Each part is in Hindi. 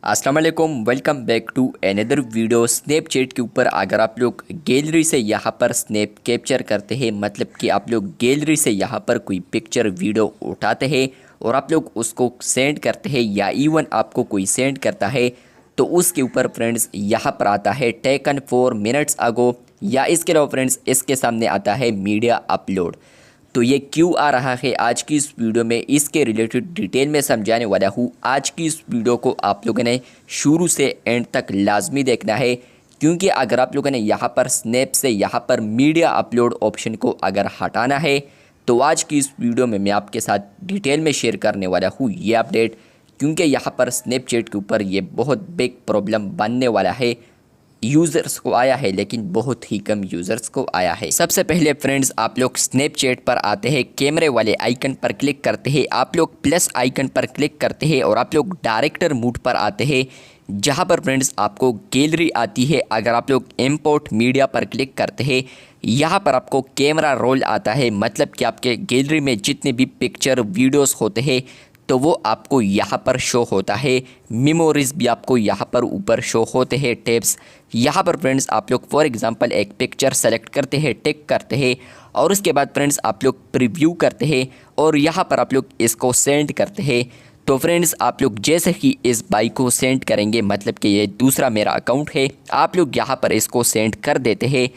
अस्सलाम वालेकुम, welcome back to another video. Snapchat के ऊपर अगर आप लोग गैलरी से यहाँ पर स्नैप कैप्चर करते हैं, मतलब कि आप लोग गैलरी से यहाँ पर कोई पिक्चर वीडियो उठाते हैं और आप लोग उसको सेंड करते हैं या इवन आपको कोई सेंड करता है, तो उसके ऊपर फ्रेंड्स यहाँ पर आता है टेकन 4 मिनट्स अगो, या इसके अलावा फ्रेंड्स इसके सामने आता है मीडिया अपलोड। तो ये क्यों आ रहा है, आज की इस वीडियो में इसके रिलेटेड डिटेल में समझाने वाला हूँ। आज की इस वीडियो को आप लोगों ने शुरू से एंड तक लाजमी देखना है, क्योंकि अगर आप लोगों ने यहाँ पर स्नैप से यहाँ पर मीडिया अपलोड ऑप्शन को अगर हटाना है, तो आज की इस वीडियो में मैं आपके साथ डिटेल में शेयर करने वाला हूँ ये अपडेट, क्योंकि यहाँ पर स्नैपचैट के ऊपर ये बहुत बिग प्रॉब्लम बनने वाला है। यूज़र्स को आया है लेकिन बहुत ही कम यूज़र्स को आया है। सबसे पहले फ्रेंड्स आप लोग स्नैपचैट पर आते हैं, कैमरे वाले आइकन पर क्लिक करते हैं, आप लोग प्लस आइकन पर क्लिक करते हैं और आप लोग डायरेक्टर मोड पर आते हैं, जहां पर फ्रेंड्स आपको गैलरी आती है। अगर आप लोग इंपोर्ट मीडिया पर क्लिक करते हैं, यहाँ पर आपको कैमरा रोल आता है, मतलब कि आपके गैलरी में जितने भी पिक्चर वीडियोस होते हैं तो वो आपको यहाँ पर शो होता है। मेमोरीज भी आपको यहाँ पर ऊपर शो होते हैं, टैब्स। यहाँ पर फ्रेंड्स आप लोग फॉर एग्जांपल एक पिक्चर सेलेक्ट करते हैं, टिक करते हैं और उसके बाद फ्रेंड्स आप लोग प्रीव्यू करते हैं और यहाँ पर आप लोग इसको सेंड करते हैं। तो फ्रेंड्स आप लोग जैसे ही इस बाइक को सेंड करेंगे, मतलब कि ये दूसरा मेरा अकाउंट है, आप लोग यहाँ पर इसको सेंड कर देते हैं,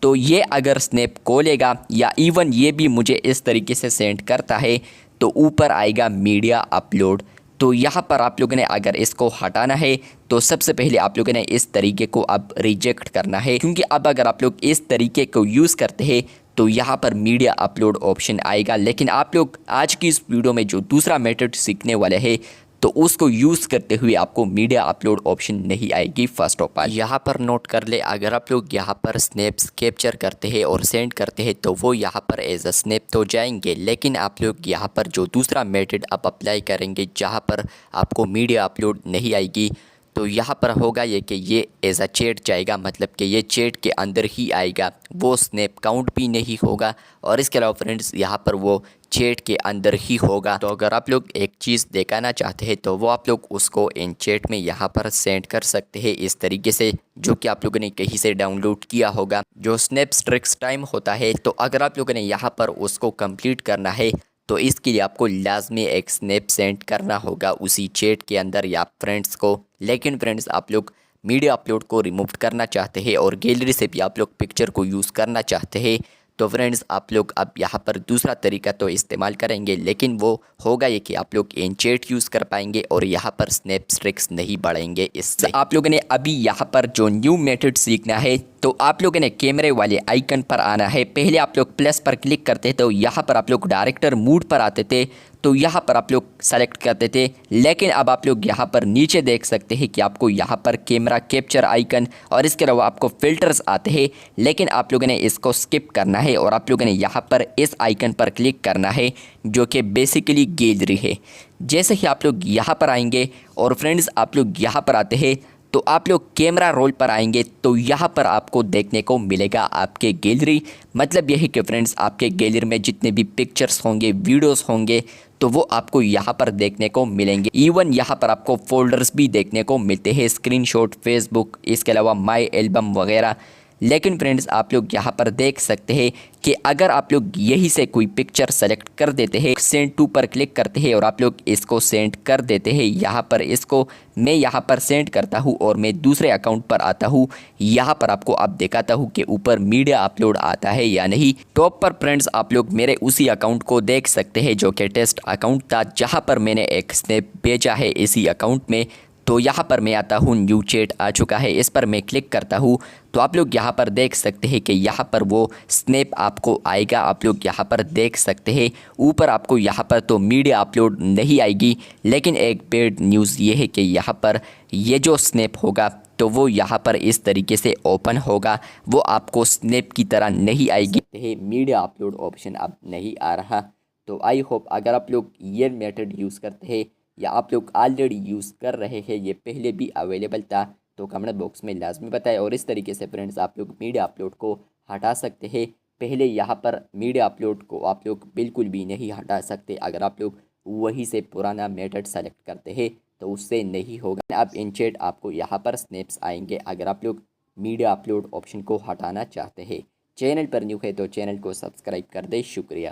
तो ये अगर स्नैप खोलेगा या इवन ये भी मुझे इस तरीके से सेंड करता है, तो ऊपर आएगा मीडिया अपलोड। तो यहाँ पर आप लोगों ने अगर इसको हटाना है, तो सबसे पहले आप लोगों ने इस तरीके को अब रिजेक्ट करना है, क्योंकि अब अगर आप लोग इस तरीके को यूज़ करते हैं तो यहाँ पर मीडिया अपलोड ऑप्शन आएगा। लेकिन आप लोग आज की इस वीडियो में जो दूसरा मेथड सीखने वाले हैं, तो उसको यूज़ करते हुए आपको मीडिया अपलोड ऑप्शन नहीं आएगी। फर्स्ट ऑफ ऑल यहाँ पर नोट कर ले, अगर आप लोग यहाँ पर स्नैप्स कैप्चर करते हैं और सेंड करते हैं तो वो यहाँ पर एज अ स्नैप तो जाएंगे, लेकिन आप लोग यहाँ पर जो दूसरा मेथड आप अप्लाई करेंगे जहाँ पर आपको मीडिया अपलोड नहीं आएगी, तो यहाँ पर होगा ये कि ये एज अ चैट जाएगा, मतलब कि ये चैट के अंदर ही आएगा, वो स्नैप काउंट भी नहीं होगा। और इसके अलावा फ्रेंड्स यहाँ पर वो चैट के अंदर ही होगा। तो अगर आप लोग एक चीज़ दिखाना चाहते हैं तो वो आप लोग उसको इन चैट में यहाँ पर सेंड कर सकते हैं इस तरीके से, जो कि आप लोगों ने कहीं से डाउनलोड किया होगा, जो स्नैप स्ट्रिक्स टाइम होता है। तो अगर आप लोगों ने यहाँ पर उसको कंप्लीट करना है, तो इसके लिए आपको लाजमी एक स्नैप सेंड करना होगा उसी चैट के अंदर या फ्रेंड्स को। लेकिन फ्रेंड्स आप लोग मीडिया अपलोड को रिमूव करना चाहते हैं और गैलरी से भी आप लोग पिक्चर को यूज़ करना चाहते हैं, तो फ्रेंड्स आप लोग अब यहाँ पर दूसरा तरीका तो इस्तेमाल करेंगे, लेकिन वो होगा ये कि आप लोग इन चैट यूज़ कर पाएंगे और यहाँ पर स्नैप स्ट्रिक्स नहीं बढ़ेंगे। इससे आप लोगों ने अभी यहाँ पर जो न्यू मेथड सीखना है, तो आप लोगों ने कैमरे वाले आइकन पर आना है। पहले आप लोग प्लस पर क्लिक करते तो यहाँ पर आप लोग डायरेक्टर मोड पर आते थे, तो यहाँ पर आप लोग सेलेक्ट करते थे, लेकिन अब आप लोग यहाँ पर नीचे देख सकते हैं कि आपको यहाँ पर कैमरा कैप्चर आइकन और इसके अलावा आपको फ़िल्टर्स आते हैं, लेकिन आप लोगों ने इसको स्किप करना है और आप लोगों ने यहाँ पर इस आइकन पर क्लिक करना है, जो कि बेसिकली गैलरी है। जैसे ही आप लोग यहाँ पर आएंगे और फ्रेंड्स आप लोग यहाँ पर आते हैं, तो आप लोग कैमरा रोल पर आएंगे, तो यहाँ पर आपको देखने को मिलेगा आपके गैलरी। मतलब यही कि फ्रेंड्स आपके गैलरी में जितने भी पिक्चर्स होंगे, वीडियोस होंगे, तो वो आपको यहाँ पर देखने को मिलेंगे। इवन यहाँ पर आपको फोल्डर्स भी देखने को मिलते हैं, स्क्रीनशॉट, फेसबुक, इसके अलावा माई एल्बम वगैरह। लेकिन फ्रेंड्स आप लोग यहाँ पर देख सकते हैं कि अगर आप लोग यही से कोई पिक्चर सेलेक्ट कर देते हैं, सेंड टू पर क्लिक करते हैं और आप लोग इसको सेंड कर देते हैं, यहाँ पर इसको मैं यहाँ पर सेंड करता हूँ और मैं दूसरे अकाउंट पर आता हूँ, यहाँ पर आपको अब दिखाता हूँ कि ऊपर मीडिया अपलोड आता है या नहीं। टॉप पर फ्रेंड्स आप लोग मेरे उसी अकाउंट को देख सकते हैं जो कि टेस्ट अकाउंट था, जहाँ पर मैंने एक स्नैप भेजा है इसी अकाउंट में। तो यहाँ पर मैं आता हूँ, न्यू चैट आ चुका है, इस पर मैं क्लिक करता हूँ, तो आप लोग यहाँ पर देख सकते हैं कि यहाँ पर वो स्नैप आपको आएगा। आप लोग यहाँ पर देख सकते हैं ऊपर आपको यहाँ पर तो मीडिया अपलोड नहीं आएगी, लेकिन एक बैड न्यूज़ ये है कि यहाँ पर ये जो स्नैप होगा तो वो यहाँ पर इस तरीके से ओपन होगा, वो आपको स्नैप की तरह नहीं आएगी। मीडिया अपलोड ऑप्शन अब नहीं आ रहा। तो आई होप अगर आप लोग ये मेथड यूज़ करते हैं या आप लोग ऑलरेडी यूज़ कर रहे हैं, ये पहले भी अवेलेबल था, तो कमेंट बॉक्स में लाजमी बताएं। और इस तरीके से फ्रेंड्स आप लोग मीडिया अपलोड को हटा सकते हैं। पहले यहाँ पर मीडिया अपलोड को आप लोग बिल्कुल भी नहीं हटा सकते अगर आप लोग वही से पुराना मेथड सेलेक्ट करते हैं, तो उससे नहीं होगा। अब इनचेट आपको यहाँ पर स्नैप्स आएंगे अगर आप लोग मीडिया अपलोड ऑप्शन को हटाना चाहते हैं। चैनल पर न्यू है तो चैनल को सब्सक्राइब कर दे। शुक्रिया।